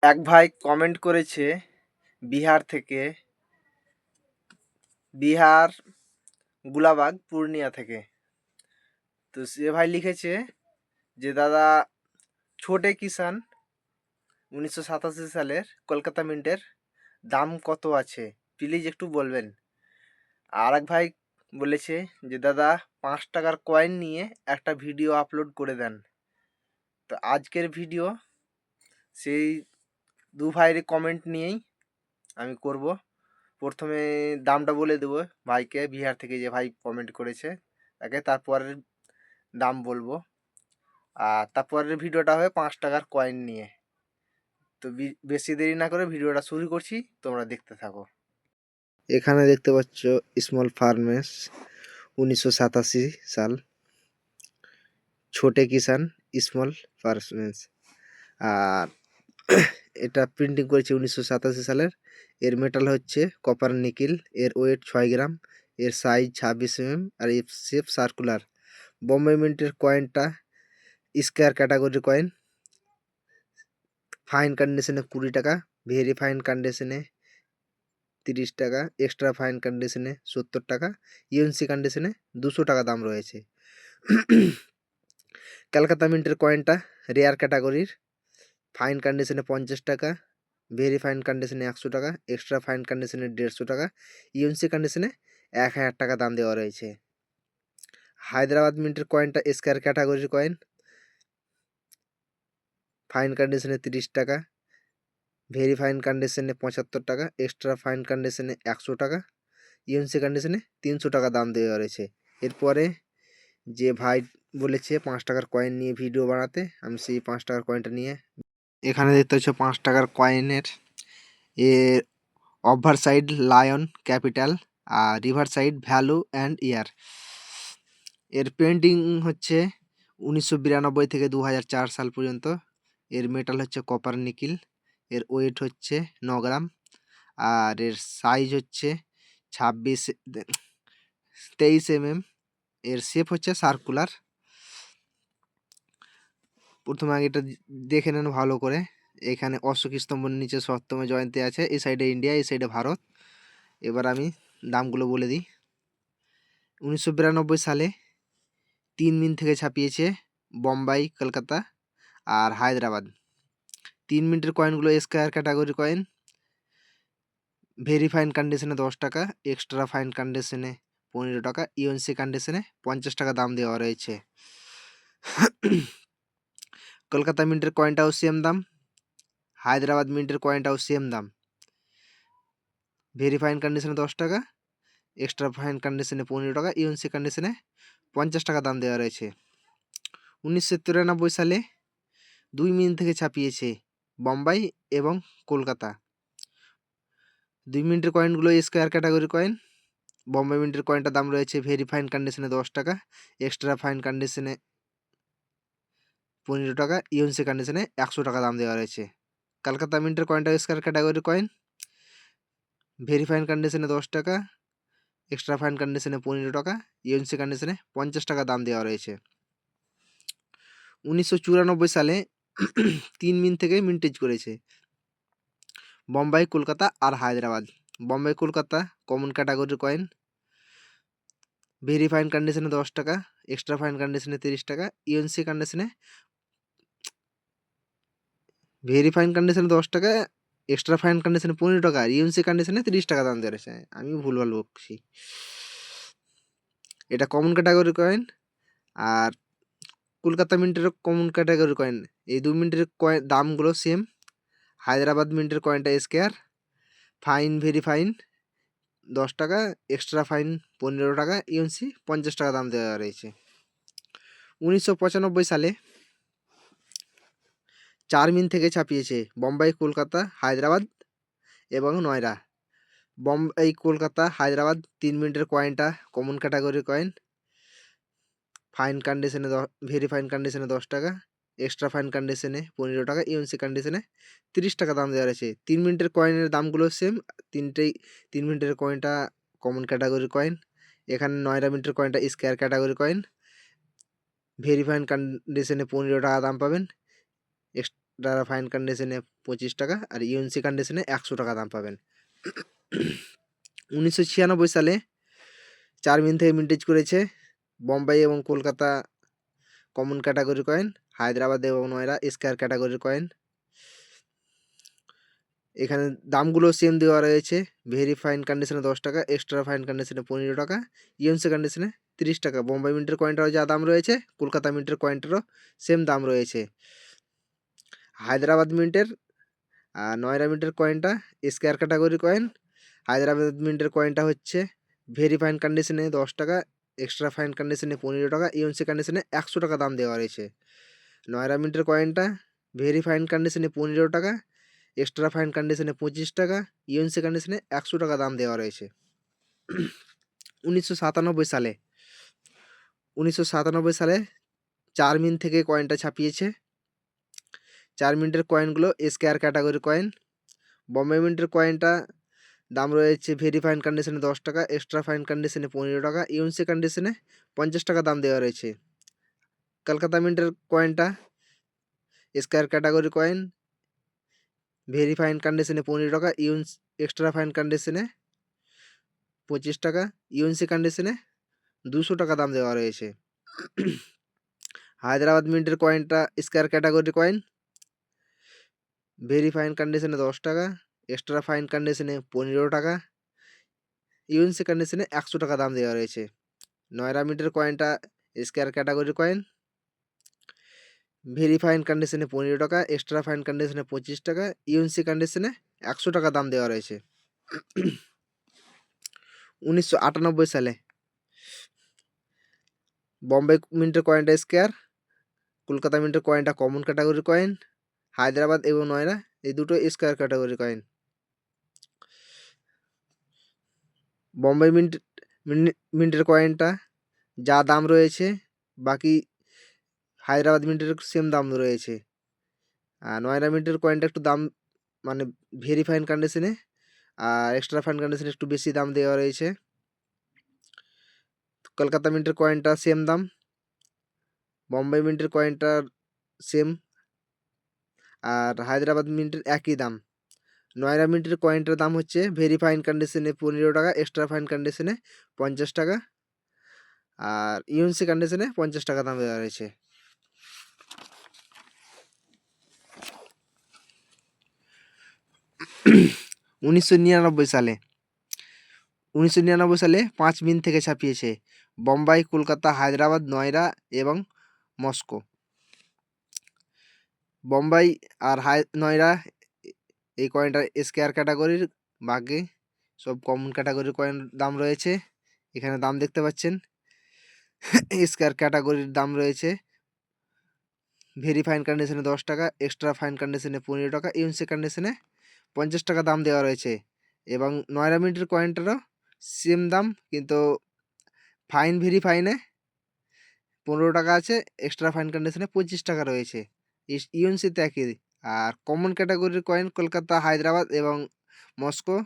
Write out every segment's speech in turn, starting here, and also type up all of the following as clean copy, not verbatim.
এক ভাই কমেন্ট করেছে বিহার থেকে, বিহার গুলাবাগ পূর্ণিয়া থেকে। তো সে ভাই লিখেছে যে দাদা ছোটে কিষান 1987 সালের কলকাতা মিন্টের দাম কত আছে প্লিজ একটু বলবেন। আর এক ভাই বলেছে যে দাদা 5 টাকার কয়েন নিয়ে একটা ভিডিও আপলোড করে দেন। তো আজকের ভিডিও সেই দু ভাইয়ের কমেন্ট নিয়েই আমি করব। প্রথমে দামটা বলে দেবো ভাইকে, বিহার থেকে যে ভাই কমেন্ট করেছে তাকে, তারপরের দাম বলবো। আর তারপরের ভিডিওটা হবে 5 টাকার কয়েন নিয়ে। তো বেশি দেরি না করে ভিডিওটা শুরু করছি, তোমরা দেখতে থাকো। এখানে দেখতে পাচ্ছ স্মল ফার্মেস 1987 সাল, ছোটে কিষান স্মল ফার্মেস। আর এটা প্রিন্টিং করেছে 1987 সালের। এর মেটাল হচ্ছে কপার নিকেল, এর ওয়েট 6 গ্রাম, এর সাইজ 26 mm, আর এর শেপ সার্কুলার। বোম্বে মিন্টের কয়েনটা স্কোয়ার ক্যাটাগরি কয়েন। ফাইন কন্ডিশনে 20 টাকা, ভেরি ফাইন কন্ডিশনে 30 টাকা, এক্সট্রা ফাইন কন্ডিশনে 70 টাকা, ইউএনসি কন্ডিশনে 200 টাকা দাম রয়েছে। কলকাতা মিন্টের কয়েনটা রেয়ার ক্যাটাগরির, ফাইন কন্ডিশনে 50 টাকা, ভেরি ফাইন কন্ডিশনে 100 টাকা, এক্সট্রা ফাইন কন্ডিশনে 150 টাকা, ইউএনসি কন্ডিশনে 1000 টাকা দাম দেওয়া রয়েছে। হায়দ্রাবাদ মিন্টের কয়েনটা স্কোয়ার ক্যাটাগরির কয়েন, ফাইন কন্ডিশনে 30 টাকা, ভেরি ফাইন কন্ডিশনে 75 টাকা, এক্সট্রা ফাইন কন্ডিশনে 100 টাকা, ইউএনসি কন্ডিশনে 300 টাকা দাম দেওয়া রয়েছে। এরপরে যে ভাই বলেছে 5 টাকার কয়েন নিয়ে ভিডিও বানাতে, আমি সেই 5 টাকার কয়েনটা নিয়ে এখানে দেখতে হচ্ছে 5 টাকার কয়েনের এর ওভার সাইড লায়ন ক্যাপিটাল আর reverse side value and year. এর পেন্টিং হচ্ছে 1992 থেকে 2004 সাল পর্যন্ত। এর মেটাল হচ্ছে কপার নিকেল, এর ওয়েট হচ্ছে 9 গ্রাম, আর এর সাইজ হচ্ছে 23 mm, এর শেপ হচ্ছে সার্কুলার। প্রথমে আগে এটা দেখে নেন ভালো করে। এখানে অশোক স্তম্ভের নিচে সপ্তমে জয়ন্তী আছে, এই সাইডে ইন্ডিয়া, এই সাইডে ভারত। এবার আমি দামগুলো বলে দিই। 1992 সালে 3 মিন থেকে ছাপিয়েছে বোম্বাই, কলকাতা আর হায়দ্রাবাদ। 3 মিনিটের কয়েনগুলো square category coin, very fine কন্ডিশনে 10 টাকা, এক্সট্রা ফাইন কন্ডিশনে 15 টাকা, ইউএনসি কন্ডিশনে 50 টাকা দাম দেওয়া রয়েছে। কলকাতা মিন্টের কয়েনটাও সেম দাম, হায়দ্রাবাদ মিন্টের কয়েনটাও সেম দাম। ভেরি ফাইন কন্ডিশনে 10 টাকা, এক্সট্রা ফাইন কন্ডিশনে 15 টাকা, ইউএনসি কন্ডিশনে 50 টাকা দাম দেওয়া রয়েছে। 1993 সালে 2 মিন থেকে ছাপিয়েছে বোম্বাই এবং কলকাতা। 2 মিনিটের কয়েনগুলো স্কোয়ার ক্যাটাগরি কয়েন। বোম্বাই মিন্টের কয়েনটার দাম রয়েছে ভেরি ফাইন কন্ডিশনে 10 টাকা, এক্সট্রা ফাইন কন্ডিশনে 15 টাকা, ইউএনসি কন্ডিশনে 100 টাকা দাম দেওয়া রয়েছে। কলকাতা মিন্টের কয়েনটা square category coin, very fine কন্ডিশনে 10 টাকা, এক্সট্রা ফাইন কন্ডিশনে 15 টাকা, ইউএনসি কন্ডিশনে 50 টাকা দাম দেওয়া রয়েছে। 1994 সালে 3 মিন থেকে মিন্টেজ করেছে বোম্বাই, কলকাতা আর Hyderabad. Bombay Kolkata common category coin, very fine কন্ডিশনে 10 টাকা, এক্সট্রা ফাইন কন্ডিশনে 30 টাকা, ইউএনসি কন্ডিশনে ভেরি ফাইন কন্ডিশনে 10 টাকা, এক্সট্রা ফাইন কন্ডিশনে 15 টাকা, ইউএনসি কন্ডিশনে 30 টাকা দাম দেওয়া রয়েছে। আমি ভুলভাল বকছি। এটা কমন ক্যাটাগরি কয়েন। আর কলকাতা মিন্টের কমন ক্যাটাগরি কয়েন, এই 2 মিনিটের কয়েন দামগুলো সেম। হায়দ্রাবাদ মিন্টের কয়েনটা স্কোয়ার, ফাইন ভেরি ফাইন 10 টাকা, এক্সট্রা ফাইন 15 টাকা, ইউএনসি 50 টাকা দাম দেওয়া রয়েছে। 1995 সালে 4 মিন থেকে ছাপিয়েছে বোম্বাই, কলকাতা, হায়দ্রাবাদ এবং নয়ডা। বোম্বাই, কলকাতা, হায়দ্রাবাদ 3 মিনিটের কয়েনটা কমন ক্যাটাগরি কয়েন, ফাইন কন্ডিশনে ভেরি ফাইন কন্ডিশনে 10 টাকা, এক্সট্রা ফাইন কন্ডিশনে 15 টাকা, ইউএনসি কন্ডিশনে 30 টাকা দাম দেওয়া রয়েছে। 3 মিনিটের কয়েনের দামগুলো সেম, তিনটেই 3 মিনিটের কয়েনটা কমন ক্যাটাগরি কয়েন। এখানে 9 মিনিটের কয়েনটা square category coin, very fine কন্ডিশনে 15 টাকা দাম পাবেন, এক্সট্রা ফাইন কন্ডিশনে 25 টাকা, আর ইউএনসি কন্ডিশনে 100 টাকা দাম পাবেন। 1996 সালে 4 মিন থেকে মিন্টেজ করেছে বোম্বাই এবং Kolkata common category coin, Hyderabad এবং নয়রা স্কয়ার ক্যাটাগরির কয়েন। এখানে দামগুলো সেম দেওয়া রয়েছে। ভেরি ফাইন কন্ডিশনে 10 টাকা, এক্সট্রা ফাইন কন্ডিশনে 15 টাকা, ইউএনসি কন্ডিশনে 30 টাকা। বোম্বাই মিন্টের কয়েনটারও যা দাম রয়েছে, কলকাতা মিন্টের কয়েনটারও সেম দাম রয়েছে। হায়দ্রাবাদ মিন্টের নয়রা মিন্টের কয়েনটা স্কয়ার ক্যাটাগরি কয়েন। হায়দ্রাবাদ মিন্টের কয়েনটা হচ্ছে ভেরি ফাইন কন্ডিশনে 10 টাকা, এক্সট্রা ফাইন কন্ডিশনে 15 টাকা, ইউএনসি কন্ডিশনে 100 টাকা দাম দেওয়া রয়েছে। নয়রা মিন্টের কয়েনটা ভেরি ফাইন কন্ডিশনে 15 টাকা, এক্সট্রা ফাইন কন্ডিশনে 25 টাকা, ইউএনসি কন্ডিশনে 100 টাকা দাম দেওয়া রয়েছে। 1997 সালে 4 মিন থেকে কয়েনটা ছাপিয়েছে। 4 মিনিটের কয়েনগুলো স্কয়ার ক্যাটাগরি কয়েন। বোম্বাই মিন্টের কয়েনটা দাম রয়েছে ভেরি ফাইন কন্ডিশনে 10 টাকা, এক্সট্রা ফাইন কন্ডিশনে 15 টাকা, ইউএনসি কন্ডিশনে 50 টাকা দাম দেওয়া রয়েছে। কলকাতা মিন্টের কয়েনটা square category coin, very fine কন্ডিশনে 15 টাকা, এক্সট্রা ফাইন কন্ডিশনে 25 টাকা, ইউএনসি কন্ডিশনে 200 টাকা দাম দেওয়া রয়েছে। হায়দ্রাবাদ মিন্টের কয়েনটা square category coin, very fine কন্ডিশনে 10 টাকা, এক্সট্রা ফাইন কন্ডিশনে 15 টাকা, ইউএনসি কন্ডিশনে 100 টাকা দাম দেওয়া রয়েছে। নয়রা মিন্টের কয়েনটা square category coin, very fine কন্ডিশনে 15 টাকা, এক্সট্রা ফাইন কন্ডিশনে 25 টাকা, ইউএনসি কন্ডিশনে 100 টাকা দাম দেওয়া রয়েছে। 1998 সালে বোম্বাই মিন্টের কয়েনটা স্কয়ার, কলকাতা মিন্টের কয়েনটা কমন ক্যাটাগরি কয়েন, হায়দ্রাবাদ এবং নয়রা এই দুটো স্কয়ার ক্যাটাগরি কয়েন। বোম্বাই মিন্টের কয়েনটা যা দাম রয়েছে, বাকি হায়দ্রাবাদ মিন্টের সেম দাম রয়েছে। আর নয়রা মিন্টের কয়েনটা একটু দাম মানে ভেরি ফাইন কন্ডিশনে আর এক্সট্রা ফাইন কন্ডিশনে একটু বেশি দাম দেওয়া রয়েছে। কলকাতা মিন্টের কয়েনটা সেম দাম, বোম্বাই মিন্টের কয়েনটার সেম, আর হায়দ্রাবাদ মিন্টের একই দাম। নয়রা মিন্টের কয়েনটার দাম হচ্ছে ভেরি ফাইন কন্ডিশনে 15 টাকা, এক্সট্রা ফাইন কন্ডিশনে 50 টাকা, আর ইউএনসি কন্ডিশনে 50 টাকা দাম দেওয়া রয়েছে। 1999 সালে 5 মিন থেকে ছাপিয়েছে বোম্বাই, কলকাতা, হায়দ্রাবাদ, নয়রা এবং মস্কো। বোম্বাই আর নয়রা এই কয়েনটা স্কয়ার ক্যাটাগরির, বাকি সব কমন ক্যাটাগরির কয়েন দাম রয়েছে। এখানে দাম দেখতে পাচ্ছেন। স্কয়ার ক্যাটাগরির দাম রয়েছে ভেরি ফাইন কন্ডিশনে 10 টাকা, এক্সট্রা ফাইন কন্ডিশনে 15 টাকা, ইউএনসি কন্ডিশনে 50 টাকা দাম দেওয়া রয়েছে। এবং নয়রা মিন্টের কয়েনটারও সেম দাম, কিন্তু ফাইন ভেরি ফাইনে 15 টাকা আছে, এক্সট্রা ফাইন কন্ডিশনে 25 টাকা রয়েছে। ইউএনসিতে একই। আর কমন ক্যাটাগরির কয়েন কলকাতা, হায়দ্রাবাদ এবং মস্কো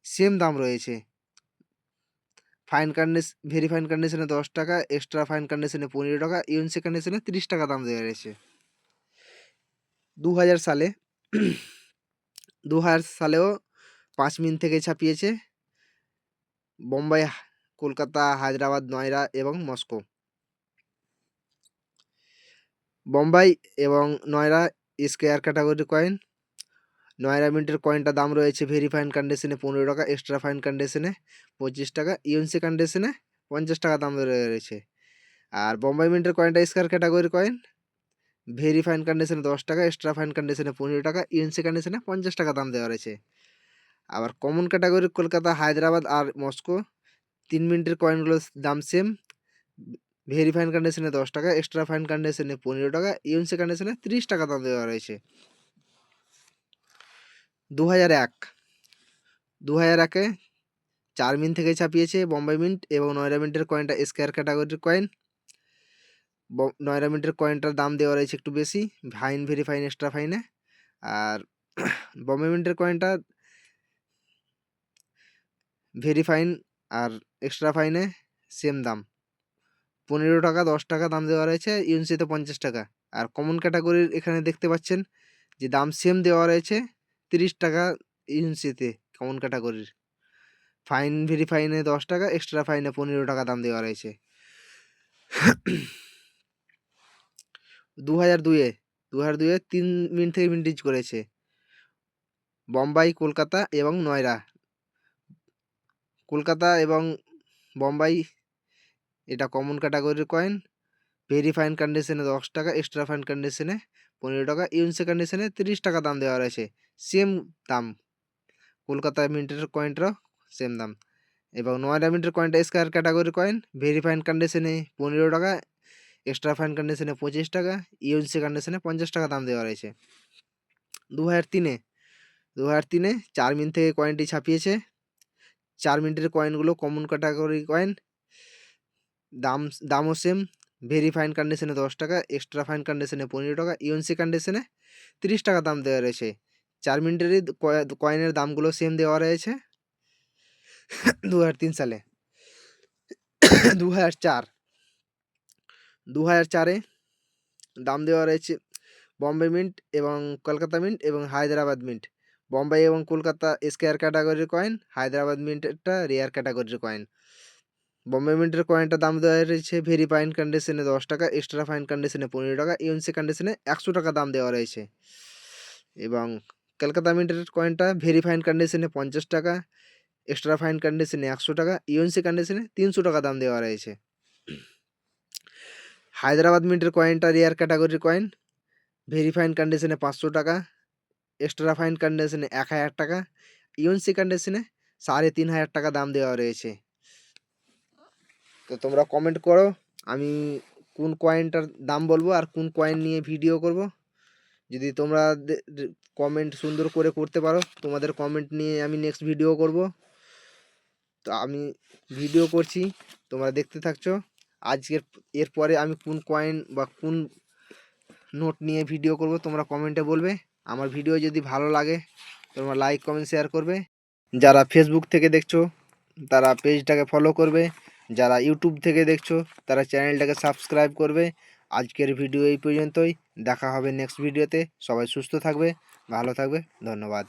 সেম দাম রয়েছে। ভেরি ফাইন কন্ডিশনে 10 টাকা, এক্সট্রা ফাইন কন্ডিশনে 15 টাকা, ইউএনসি কন্ডিশনে 30 টাকা দাম দেওয়া রয়েছে। 2000 সালে 2000 সালেও 5 মিন থেকে ছাপিয়েছে বোম্বাই, কলকাতা, হায়দ্রাবাদ, নয়রা এবং মস্কো। বোম্বাই এবং নয়রা স্কয়ার ক্যাটাগরি কয়েন। নয়রা মিন্টের কয়েনটা দাম রয়েছে ভেরি ফাইন কন্ডিশনে 15 টাকা, এক্সট্রা ফাইন কন্ডিশনে 25 টাকা, ইউএনসি কন্ডিশনে 50 টাকা দাম রয়েছে। আর বোম্বাই মিন্টের কয়েনটা square category coin, very fine কন্ডিশনে 10 টাকা, এক্সট্রা ফাইন কন্ডিশনে 15 টাকা, ইউএনসি কন্ডিশনে 50 টাকা দাম দেওয়া রয়েছে। আবার কমন ক্যাটাগরি কলকাতা, হায়দ্রাবাদ আর মস্কো 3 মিনিটের কয়েনগুলোর দাম সেম। ভেরি ফাইন কন্ডিশনে 10 টাকা, এক্সট্রা ফাইন কন্ডিশনে 15 টাকা, ইউএনসি কন্ডিশনে 30 টাকা দাম দেওয়া রয়েছে। 2001-এ 4 মিন থেকে ছাপিয়েছে বোম্বাই মিন্ট এবং নয়রা মিন্টের কয়েনটা স্কয়ার ক্যাটাগরির কয়েন। নয়রা মিন্টের কয়েনটার দাম দেওয়া রয়েছে একটু বেশি, ফাইন ভেরি ফাইন এক্সট্রা ফাইনে। আর বোম্বাই মিন্টের কয়েনটা ভেরি ফাইন আর এক্সট্রা ফাইনে সেম দাম, 15 টাকা 10 টাকা দাম দেওয়া রয়েছে, ইউএনসিতে 50 টাকা। আর কমন ক্যাটাগরির এখানে দেখতে পাচ্ছেন যে দাম সেম দেওয়া রয়েছে 30 টাকা ইউএনসিতে কমন ক্যাটাগরির। ফাইন ভেরিফাইনে 10 টাকা, এক্সট্রা ফাইনে 15 টাকা দাম দেওয়া রয়েছে। 2002-এ 3 মিনিট থেকে ভিন্টেজ করেছে বোম্বাই, কলকাতা এবং নয়ডা। কলকাতা এবং বোম্বাই এটা কমন ক্যাটাগরির কয়েন। ভেরি ফাইন কন্ডিশনে 10 টাকা, এক্সট্রা ফাইন কন্ডিশনে 15 টাকা, ইউএনসি কন্ডিশনে 30 টাকা দাম দেওয়া রয়েছে। সেম দাম, কলকাতা মিন্টের কয়েনটারও সেম দাম। এবং নয়ডা মিন্টের কয়েনটা স্কয়ার ক্যাটাগরির কয়েন। ভেরি ফাইন কন্ডিশনে 15 টাকা, এক্সট্রা ফাইন কন্ডিশনে 25 টাকা, ইউএনসি কন্ডিশনে 50 টাকা দাম দেওয়া রয়েছে। 2003-এ 4 মিনিট থেকে কয়েনটি ছাপিয়েছে। 4 মিনিটের কয়েনগুলো কমন ক্যাটাগরি কয়েন। দামও সেম। ভেরি ফাইন কন্ডিশনে 10 টাকা, এক্সট্রা ফাইন কন্ডিশনে 15 টাকা, ইউএনসি কন্ডিশনে 30 টাকা দাম দেওয়া রয়েছে। 4 মিনিটেরই কয়েনের দামগুলো সেম দেওয়া রয়েছে। 2003 সালে। 2004-এ দাম দেওয়া রয়েছে বম্বে মিন্ট এবং কলকাতা মিন্ট এবং হায়দ্রাবাদ মিন্ট। বম্বাই এবং কলকাতা স্কয়ার ক্যাটাগরির কয়েন, হায়দ্রাবাদ মিন্টটা রেয়ার ক্যাটাগরির কয়েন। বম্বে মিন্টের কয়েনটার দাম দেওয়া রয়েছে ভেরি ফাইন কন্ডিশনে 10 টাকা, এক্সট্রা ফাইন কন্ডিশনে 15 টাকা, ইউএনসি কন্ডিশনে 100 টাকা দাম দেওয়া রয়েছে। এবং কলকাতা মিন্টের কয়েনটা ভেরি ফাইন কন্ডিশনে 50 টাকা, এক্সট্রা ফাইন কন্ডিশনে 100 টাকা, ইউএনসি কন্ডিশনে 300 টাকা দাম দেওয়া রয়েছে। হায়দ্রাবাদ মিন্টের কয়েনটা রেয়ার ক্যাটাগরির কয়েন। ভেরি ফাইন কন্ডিশনে 500 টাকা, এক্সট্রা ফাইন কন্ডিশনে 1000 টাকা, ইউএনসি কন্ডিশনে 3500 টাকা দাম দেওয়া রয়েছে। তো তোমরা কমেন্ট করো আমি কোন কয়েনটার দাম বলবো আর কোন কয়েন নিয়ে ভিডিও করব। যদি তোমরা কমেন্ট সুন্দর করে করতে পারো, তোমাদের কমেন্ট নিয়ে আমি নেক্সট ভিডিও করব। তো আমি ভিডিও করছি, তোমরা দেখতে থাকছো। এরপরে আমি কোন কয়েন বা কোন নোট নিয়ে ভিডিও করব তোমরা কমেন্টে বলবে। আমার ভিডিও যদি ভালো লাগে তোমরা লাইক, কমেন্ট, শেয়ার করবে। যারা ফেসবুক থেকে দেখছো তারা পেজটাকে ফলো করবে। যারা ইউটিউব থেকে দেখছো তারা চ্যানেলটাকে সাবস্ক্রাইব করবে। আজকের ভিডিও এই পর্যন্তই। দেখা হবে নেক্সট ভিডিওতে। সবাই সুস্থ থাকবে, ভালো থাকবে। ধন্যবাদ।